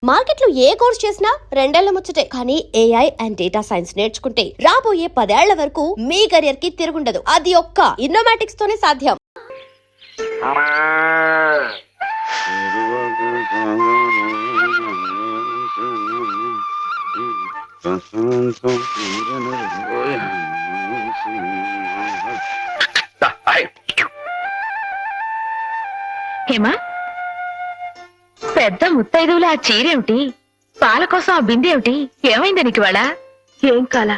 మార్కెట్లో ఏ కోర్స్ చేసినా రెండేళ్ల ముచ్చటే. కానీ ఏఐ అండ్ డేటా సైన్స్ నేర్చుకుంటే రాబోయే 10 ఏళ్ల వరకు మీ కెరియర్ కి తిరుగుండదు. అది ఒక్క ఇన్నోమాటిక్స్ తోనే సాధ్యం. హేమా, పెద్ద ముత్తైదువులు ఆ చీరేమిటి? పాల కోసం ఆ బిందె ఏమైంది నీకు? వాళ్ళ ఏం కాలా,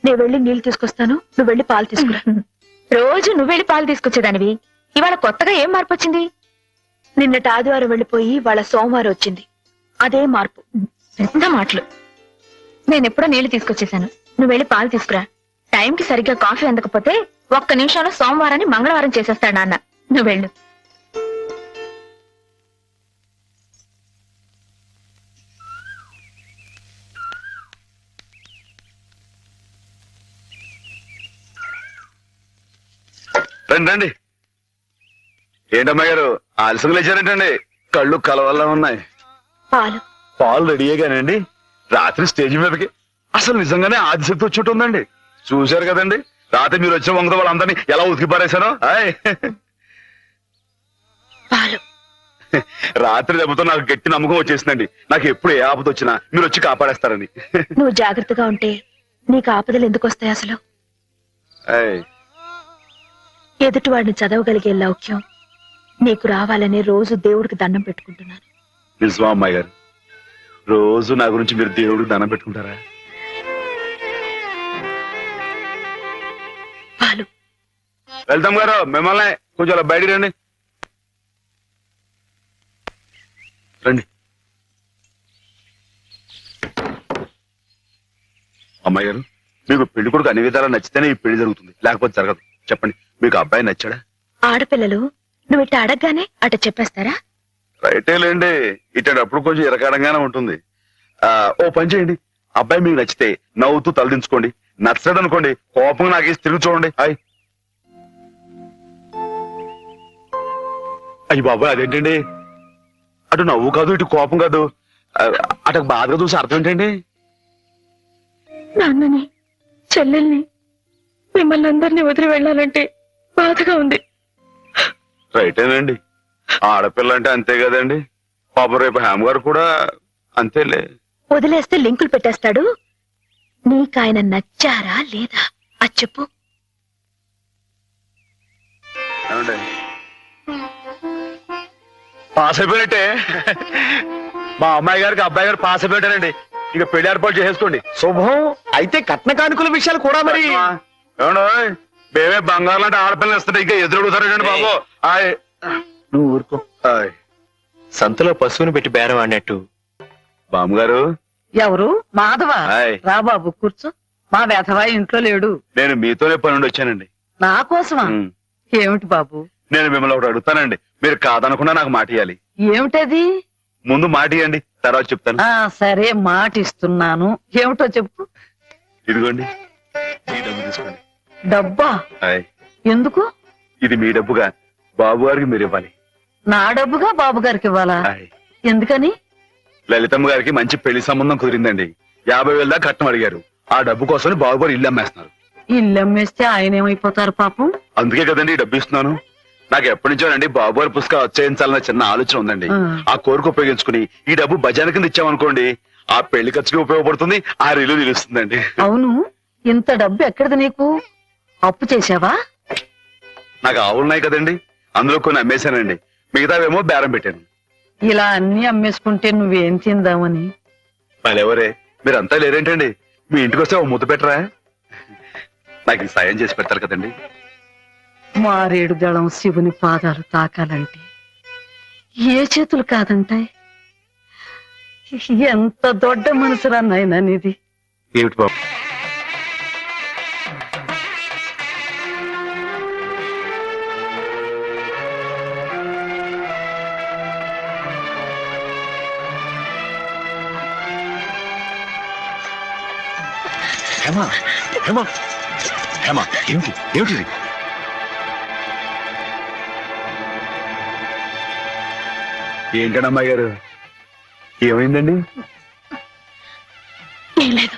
నేను వెళ్ళి నీళ్లు తీసుకొస్తాను, నువ్వు వెళ్ళి పాలు తీసుకురా. రోజు నువ్వెళ్ళి పాలు తీసుకొచ్చేదానివి, ఇవాళ కొత్తగా ఏం మార్పు వచ్చింది? నిన్నటి ఆదివారం వెళ్ళిపోయి వాళ్ళ సోమవారం వచ్చింది, అదే మార్పు. పెద్ద మాటలు. నేనెప్పుడో నీళ్లు తీసుకొచ్చేసాను, నువ్వు వెళ్ళి పాలు తీసుకురా. టైంకి సరిగ్గా కాఫీ అందకపోతే ఒక్క నిమిషంలో సోమవారాన్ని మంగళవారం చేసేస్తాడు నాన్న. నువ్వు వెళ్ళు. రండి రండి. ఏంటమ్మా గారు ఆలస్యం లేచారంటండి? కళ్ళు కలవల్లా ఉన్నాయి. పాలు పాలు రెడీయేగానండి. రాత్రి స్టేజ్ మీదకి అసలు నిజంగానే ఆదిశక్తి వచ్చి ఉందండి. చూశారు కదండి రాత్రి మీరు వచ్చిన వంగతో వాళ్ళందరినీ ఎలా ఉతికి పారేశారో. పాలు రాత్రి దెబ్బతో నాకు గట్టి నమ్మకం వచ్చేసిందండి. నాకు ఎప్పుడు ఏ ఆపద వచ్చినా మీరు వచ్చి కాపాడేస్తారని. నువ్వు జాగ్రత్తగా ఉంటే నీకు ఆపదలు ఎందుకు వస్తాయి? అసలు ఎదుటి వాడిని చదవగలిగే లౌక్యం నీకు రావాలని రోజు దేవుడికి దండం పెట్టుకుంటున్నాను. నిజమా అమ్మాయి గారు? రోజు నా గురించి మీరు దేవుడికి దండం పెట్టుకుంటారా? పాలు వెళ్తాం గారు, మిమ్మల్ని కొంచెం అలా బయటికి రండి. రండి అమ్మాయి గారు, మీకు పెళ్లి కొడుకు అన్ని విధాలా నచ్చితేనే ఈ పెళ్లి జరుగుతుంది, లేకపోతే జరగదు. చెప్పండి, మీకు అబ్బాయి నచ్చాడా? ఆడపిల్లలు నువ్వు ఇట్ట అడగగానే అట చెప్పేస్తారా? రైటే లేండి, ఇటప్పుడు కొంచెం ఇరకాడంగానే ఉంటుంది. ఓ పని చేయండి, అబ్బాయి మీకు నచ్చితే నవ్వుతూ తలదించుకోండి. నచ్చడు అనుకోండి కోపంగా నాకేసి తిరిగి చూడండి. అయ్యి బాబాయ్, అదేంటండి? అటు నవ్వు కాదు, ఇటు కోపం కాదు, అటు బాధగా చూసి అర్థం ఏంటండి? నాన్నని, చెల్లెల్ని, మిమ్మల్ని అందరినీ వదిలి వెళ్ళాలంటే బాధగా ఉంది. రైటేనండి, ఆడపిల్ల అంటే అంతే కదండి. పాపం రేపు హేమ గారు కూడా అంతేలే. వదిలేస్తే లింకులు పెట్టేస్తాడు. నీకాయన నచ్చారా లేదా అది చెప్పు. ఏమండి, పాస్ అయిపోయినట్టే. మా అమ్మాయి గారికి అబ్బాయి గారు పాస్ అయిపోయాడండి. ఇక పెళ్లి ఏర్పాటు చేసేసుకోండి. శుభం. అయితే కట్న కానుకల విషయాలు కూడా మరి. ఏమండి, మేమే బంగారం లాంటి ఆడపిల్లలు ఇస్తుంటే ఇంకా ఎదురుడుతారండి బాబు. నువ్వు ఊరుకో. సంతలో పశువుని పెట్టి బేరం ఆడినట్టు. బామ్మగారు. ఎవరు? మాధవా? రా బాబు కూర్చో. మా వెధవా ఇంట్లో లేడు. నేను మీతోనే పని నుండి వచ్చానండి. నా కోసమా? ఏమిటి బాబు? నేను మిమ్మల్ని ఒకటి అడుగుతానండి, మీరు కాదనకుండా నాకు మాట ఇవ్వాలి. ఏమిటది? ముందు మాట ఇవ్వండి, తర్వాత చెప్తాను. సరే, మాట ఇస్తున్నాను. ఏమిటో చెప్పు. ఇదిగోండి, ఈ డబ్బు తీసుకోండి. డబ్బా? ఎందుకు? ఇది మీ డబ్బుగా బాబు గారికి మీరు ఇవ్వాలి. నా డబ్బుగా బాబు గారికి ఇవ్వాలా? ఎందుకని? లలితమ్మ గారికి మంచి పెళ్లి సంబంధం కుదిరిందండి. 50,000 దాకా కట్నం అడిగారు. ఆ డబ్బు కోసం బాబు గారు ఇల్లు అమ్మేస్తున్నారు. ఇల్లు అమ్మేస్తే ఆయన ఏమైపోతారు పాపం? అందుకే కదండి ఈ డబ్బు ఇస్తున్నాను. నాకు ఎప్పటి నుంచోనండి బాబు గారి పుస్తకం వచ్చేయించాలన్న చిన్న ఆలోచన ఉందండి. ఆ కోరిక ఉపయోగించుకుని ఈ డబ్బు బజార్ కింద ఇచ్చామనుకోండి, ఆ పెళ్లి ఖర్చుకి ఉపయోగపడుతుంది, ఆ రిలు నిలుస్తుందండి. అవును, ఇంత డబ్బు ఎక్కడిది నీకు? అప్పు చేశావా? నాకు ఆవులున్నాయి కదండి, అందులో కొన్ని అమ్మేశానండి. మిగతావేమో బేరం పెట్టాను. ఇలా అన్ని అమ్మేసుకుంటే నువ్వేం తిందామని? మళ్ళెవరే, మీరంతా లేరేంటండి? మీ ఇంటికి వస్తే ఓ ముద్ద పెట్టరా? నాకు ఈ సాయం చేసి పెడతారు కదండి. మారేడు దళం శివుని పాదాలు తాకాలంటే ఏ చేతులు కాదంటాయి? ఎంత దొడ్డ మనసురా నాయనా నీది. ఏమిటి బాబు? హేమా, హేమా, హేమా, ఏమిటి ఏమిటి? ఏంటనమ్మాయి గారు, ఏమైందండి? ఏం లేదు.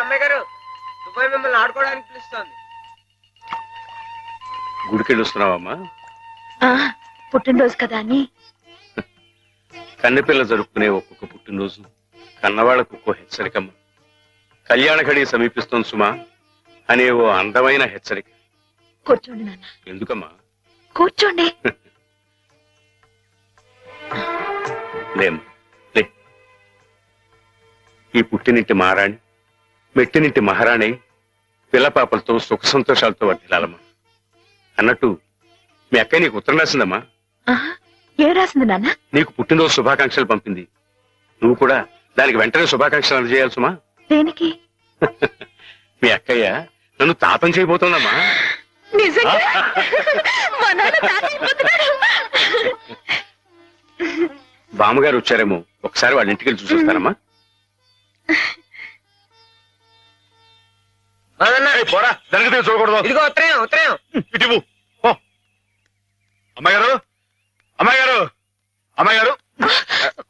అమ్మాయి గారు దుబాయ్ మిమ్మల్ని ఆడుకోవడానికి పిలుస్తోంది. గుడికెళ్ళి వస్తున్నావమ్మా? ఆ, పుట్టినరోజు కదా అని. కన్నెపిల్ల జరుపుకునే ఒక్కొక్క పుట్టినరోజు కన్నవాళ్లకు ఒక్కో హెచ్చరికమ్మ. కళ్యాణ ఘడి సమీపిస్తోంది సుమా అనే ఓ అందమైన హెచ్చరిక. కూర్చోండి నాన్న, ఎందుకమ్మా? కూర్చోండి. లేమ్మా, లే. ఈ పుట్టినింటి మహారాణి మెట్టినింటి మహారాణి పిల్లపాపలతో సుఖ సంతోషాలతో వర్ధిల్లాలమ్మా. అన్నట్టు మీ అక్కయ్య నీకు ఉత్తరం రాసిందమ్మా. ఆహా, ఏం రాసింది నాన్న? నీకు పుట్టినరోజు శుభాకాంక్షలు పంపింది. నువ్వు కూడా దానికి వెంటనే శుభాకాంక్షలు అందజేయాలి సుమా. దేనికి? మీ అక్కయ్య నన్ను తాతం చేయబోతోందమ్మా. నిజంగా? మా నాన్న తాత అయిపోతున్నాడు. బామ్మగారు వచ్చారేమో, ఒకసారి వాళ్ళ ఇంటికి వెళ్ళి చూసొస్తానమ్మా. పోరా, దానికి చూడకూడదు. ఇదిగో ఉత్తరం. ఇటు అమ్మాయి గారు, అమ్మాయి గారు, అమ్మాయి గారు,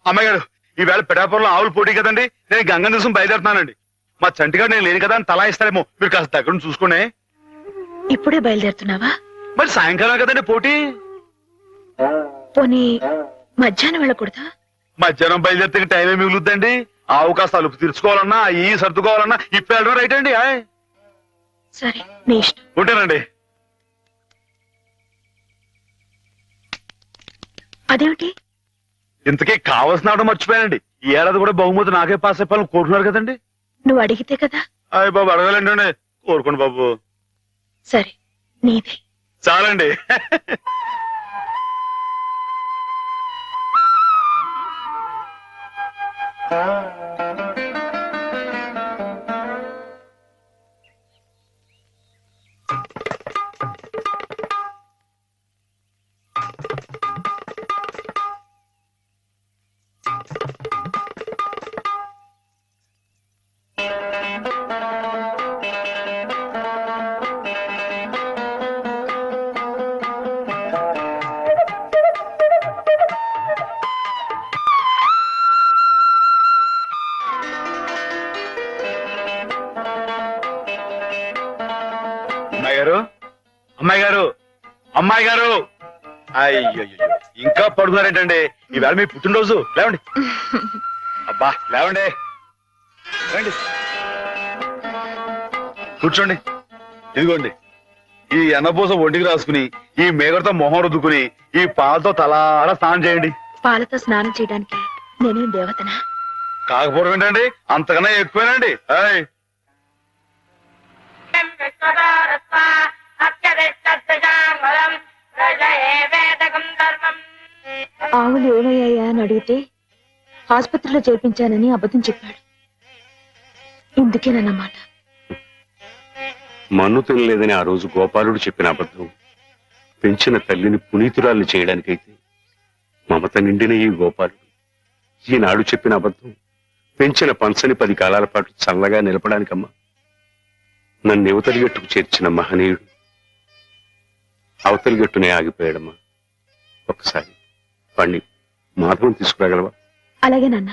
అమ్మాయి గారు, ఈవేళ పిఠాపురంలో ఆవులు పోటీ కదండి. నేను గంగ దేశం బయలుదేరుతున్నానండి. మా చంటిగాడు నేను లేని కదా అని తలా ఇస్తారేమో, మీరు కాస్త దగ్గర నుంచి చూసుకోండి. ఇప్పుడే బయలుదేరుతున్నావా? మరి సాయంకాలం కదండి పోటీ. పోనీ మధ్యాహ్నం వెళ్ళకూడదా? మధ్యాహ్నం బయలుదేరితే టైం ఏమి మిగులుద్దండి. ఆవు కాస్త అలుపు తీర్చుకోవాలన్నా, ఈ సర్దుకోవాలన్నా ఇప్పుడు వెళ్ళడం రైట్ అండి. సరే, నీ ఇష్టం. ఉంటానండి. అదేమిటి? ఇంతకీ కావాల్సిన ఆవిడ మర్చిపోయానండి. ఈ ఏడాది కూడా బహుమతి నాకే పాస్ అయిపోవాలని కోరుకున్నారు కదండి. నువ్వు అడిగితే కదా. అయ్య బాబు, అడగాలండి. కోరుకోండి బాబు. సరే, నీదే. చాలండి. అమ్మాయి గారు, అమ్మాయి గారు, అమ్మాయి గారు, అయ్యో ఇంకా పడుకున్నారేంటండి? ఈవేళ మీ పుట్టినరోజు. లేవండి. అబ్బా లేవండి, రండి, కూర్చోండి. ఇదిగోండి, ఈ ఎన్నపూస ఒంటికి రాసుకుని, ఈ మేగడతో మొహం రుద్దుకుని, ఈ పాలతో తలారా స్నానం చేయండి. పాలతో స్నానం చేయడానికి నేనేం దేవతనా? కాకపోవడం ఏంటండి, అంతకన్నా ఎక్కువేనండి. ఆవులు ఏమయ్యాయా అని అడిగితే ఆసుపత్రిలో చేర్పించానని అబద్ధం చెప్పాడు. ఇందుకేనన్నమాట. మన్ను తినలేదని ఆ రోజు గోపాలుడు చెప్పిన అబద్ధం పెంచిన తల్లిని పునీతురాల్ని చేయడానికైతే మమత నిండిన ఈ గోపాలుడు ఈనాడు చెప్పిన అబద్ధం పెంచిన పంచని 10 కాలాల పాటు చల్లగా నిలపడానికమ్మా. నన్ను యువతలి గట్టుకు చేర్చిన మహనీయుడు అవతలి గట్టునే ఆగిపోయాడమ్మా. ఒక్కసారి పండి మాధవం తీసుకురాగలవా? అలాగే నాన్న.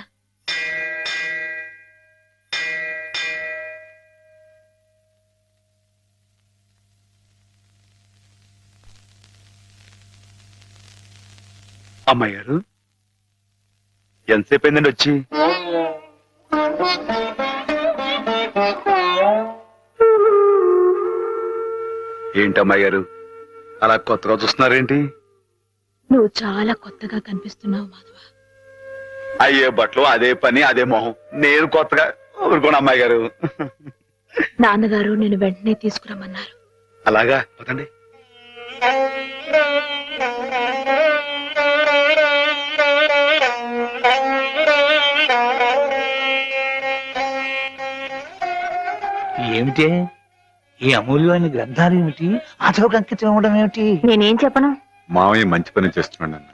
అమ్మాయి గారు, ఎంతసేపు అయిందండి వచ్చి? ఏంటి అమ్మాయి గారు అలా కొత్తగా చూస్తున్నారేంటి? నువ్వు చాలా కొత్తగా కనిపిస్తున్నావు మాధవ. అయ్యే బట్టలు, అదే పని, అదే మొహం. నేను కొత్తగా ఊరుకోండి అమ్మాయి గారు. నాన్నగారు నేను వెంటనే తీసుకురమ్మన్నారు. అలాగా, పదండి. ఏమిటి ఈ అమూల్యమైన గ్రంథాలు ఏమిటి? అతలకు అంకితం ఇవ్వడం ఏమిటి? నేనేం చెప్పను. మామయ్య మంచి పని చేస్తున్నాడు అన్న.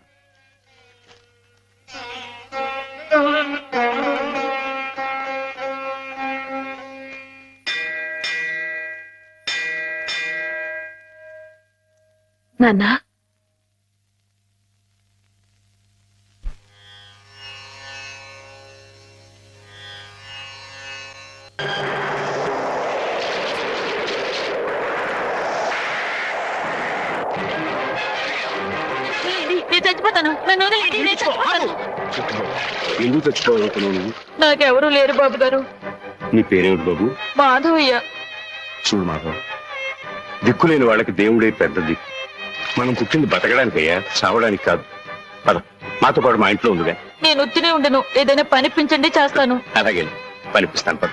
నాన్నా నేను చచ్చిపోతాను. నన్ను వదిలేయండి, నేను చచ్చిపోతాను. ఎందుకు తెచ్చుకోవాలనుకున్నావు నువ్వు? నాకెవరూ లేరు బాబు గారు. నీ పేరేమిటి బాబు? మాధవయ్య. చూడు మాధవ్, దిక్కులేని వాళ్ళకి దేవుడే పెద్ద దిక్కు. మనం పుట్టింది బతకడానికయ్యా, చావడానికి కాదు. పద, మాతో పాటు మా ఇంట్లో ఉందిగా. నేను ఒత్తినే ఉండను, ఏదైనా పనిపించండి, చేస్తాను. అలాగే పనిపిస్తాను. పద.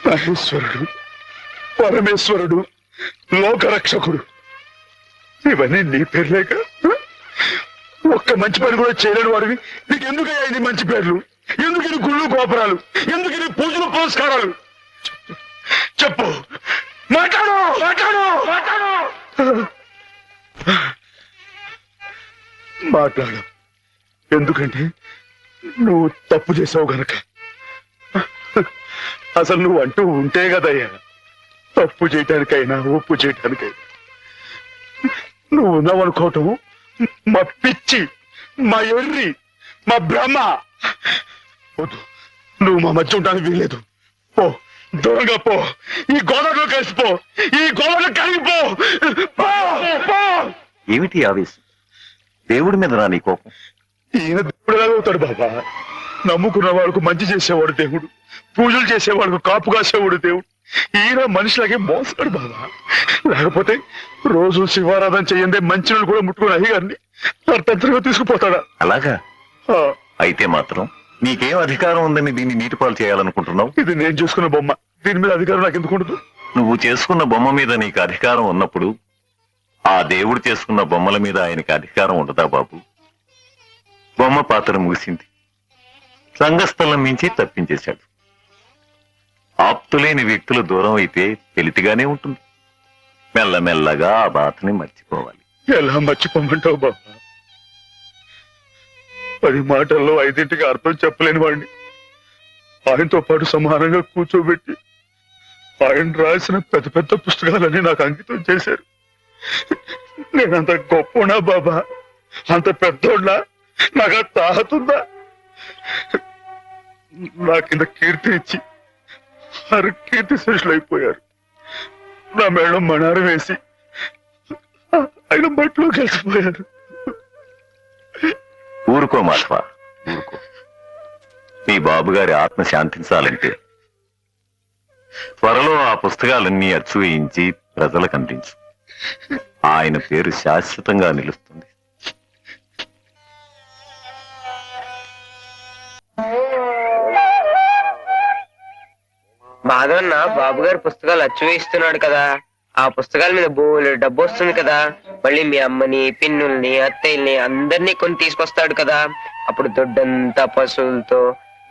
మహేశ్వరుడు, పరమేశ్వరుడు, లోకరక్షకుడు, ఇవన్నీ నీ పేర్లేక? ఒక్క మంచి పని కూడా చేయలేని వాడివి నీకు ఎందుకయ్యా ఇది మంచి పేర్లు? ఎందుకు ఇది గుళ్ళు గోపురాలు? ఎందుకు ఇది పూజలు పురస్కారాలు? చెప్పు, మాట్లాడు మాట్లాడు మాట్లాడు మాట్లాడు. ఎందుకంటే నువ్వు తప్పు చేసావు గనక. అసలు నువ్వు అంటూ ఉంటే కదయ్యా తప్పు చేయటానికైనా ఒప్పు చేయటానికైనా. నువ్వు ఉన్నావనుకోవటం మా పిచ్చి, మా ఎర్రి, మా భ్రమ. వద్దు, నువ్వు మా మధ్య ఉండడానికి వీల్లేదు. పో, దూరంగా పో, ఈ గోదావరిలో కలిసిపో, ఈ గోదావరిలో కలిగిపో. ఏమిటి ఆవేశం? దేవుడి మీద రా నీ కోపం. ఈయన దేవుడు ఎలాగవుతాడు బాబా? నమ్ముకున్న వాడికి మంచి చేసేవాడు దేవుడు, పూజలు చేసేవాడికి కాపు కాసేవాడు దేవుడు. ఈయన మనుషులకి మోసాడు బాబా. లేకపోతే రోజు శివారాధన చెయ్యందే మంచినీళ్ళు కూడా ముట్టుకుని అయ్యగారిని అర్థంతరంగా తీసుకుపోతాడా? అలాగా? అయితే మాత్రం నీకేం అధికారం ఉందని దీన్ని నీటిపాలు చేయాలనుకుంటున్నావు? ఇది నేను చూసుకున్న బొమ్మ, దీని మీద అధికారం నాకు ఎందుకు ఉండదు? నువ్వు చేసుకున్న బొమ్మ మీద నీకు అధికారం ఉన్నప్పుడు ఆ దేవుడు చేసుకున్న బొమ్మల మీద ఆయనకి అధికారం ఉండదా బాబు? బొమ్మ పాత్ర ముగిసింది, రంగస్థలం నుంచి తప్పించేశాడు. ఆప్తులేని వ్యక్తులు దూరం అయితే తెలితిగానే ఉంటుంది. మెల్లమెల్లగా ఆ బాధని మర్చిపోవాలి. ఎలా మర్చిపోమంటావు బాబా? 10 మాటల్లో 5ంటికి అర్థం చెప్పలేని వాడిని ఆయనతో పాటు సమానంగా కూర్చోబెట్టి ఆయన రాసిన పెద్ద పెద్ద పుస్తకాలన్నీ నాకు అంకితం చేశారు. నేనంత గొప్పనా బాబా? అంత పెద్దోడ్లా? నాకు తాహతుందా? నా కింద కీర్తి ఇచ్చి కీర్తి శిష్యులు అయిపోయారు. నా మేడం మణారం వేసి ఆయన బట్టలో కలిసిపోయారు. ఊరుకో మాధవ, ఊరుకో. నీ బాబుగారి ఆత్మ శాంతించాలంటే త్వరలో ఆ పుస్తకాలన్నీ అచ్చు వేయించి ప్రజలకు అందించు. ఆయన పేరు శాశ్వతంగా నిలుస్తుంది. మాధవన్న బాబు గారు పుస్తకాలు అచ్చు వేయిస్తున్నాడు కదా, ఆ పుస్తకాల మీద బోలు డబ్బు వస్తుంది కదా. మళ్ళీ మీ అమ్మని, పిన్నుల్ని, అత్తయ్యల్ని అందరినీ కొని తీసుకొస్తాడు కదా. అప్పుడు దొడ్డంతా పశువులతో,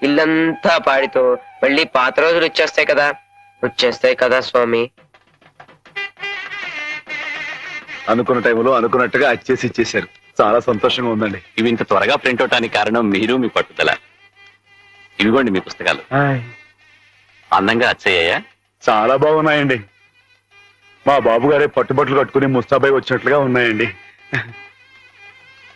ఇల్లంతా పాడితో మళ్ళీ పాత రోజులు వచ్చేస్తాయి కదా స్వామి. అనుకున్న టైంలో అనుకున్నట్టుగా అచ్చేసి ఇచ్చేశారు. చాలా సంతోషంగా ఉందండి. ఇవి ఇంత త్వరగా ప్రింట్ అవటానికి కారణం మీరు, మీ పట్టుదల. ఇవిగోండి మీ పుస్తకాలు. అందంగా అచ్చయ్యాయా? చాలా బాగున్నాయండి. మా బాబు గారే పట్టుబట్టలు కట్టుకుని ముస్తాబాయి వచ్చినట్లుగా ఉన్నాయండి.